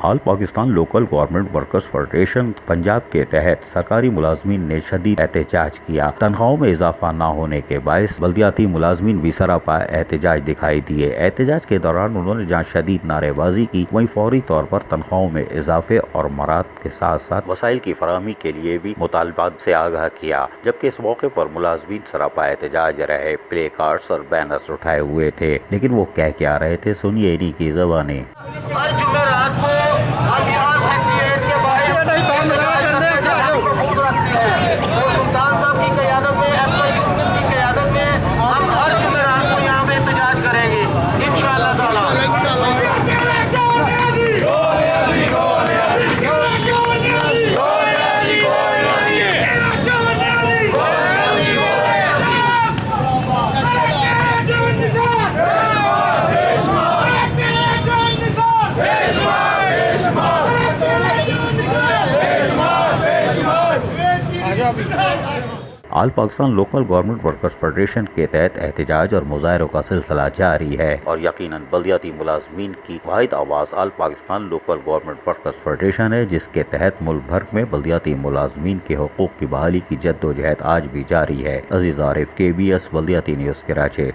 All Pakistan local government workers federation Punjab के तहत सरकारी मुलाजमीन ने शदीद एहतजाज किया। तनख्वाहों में इजाफा न होने के बायस बल्दियाती मुलाजमीन भी सरापा एहतजाज दिखाई दिए। एहतजाज के दौरान उन्होंने जहाँ शदीद नारेबाजी की, वहीं फौरी तौर पर तनख्वाहों में इजाफे और मराद के साथ साथ वसाइल की फराहमी के लिए भी मुतालबात से आगाह किया। जबकि इस मौके पर मुलाजमीन सरापा एहतजाज रहे, प्ले कार्ड्स और बैनर्स उठाए हुए थे। लेकिन वो क्या रहे थे, सुनिए इन्हीं की ज़बानी। हर जुमेरात को हम यहाँ सेक्रेटेरिएट के बाहर सुल्तान साहब की क़यादत में, एफआईयू की क़यादत में हम हर जुमेरात को यहाँ पे एहतजाज करेंगे इंशाअल्लाह ताला। All Pakistan local government workers federation के तहत एहतजाज और मुजाहरों का सिलसिला जारी है और यकीनन बल्दियाती मुलाजमीन की वाहिद आवाज़ all Pakistan local government workers federation है, जिसके तहत मुल्क भर में बल्दियाती मुलाजमीन के हुकूक की बहाली की जद्दोजहद आज भी जारी है। अजीज आरिफ, KBS बल्दियाती न्यूज़, कराची।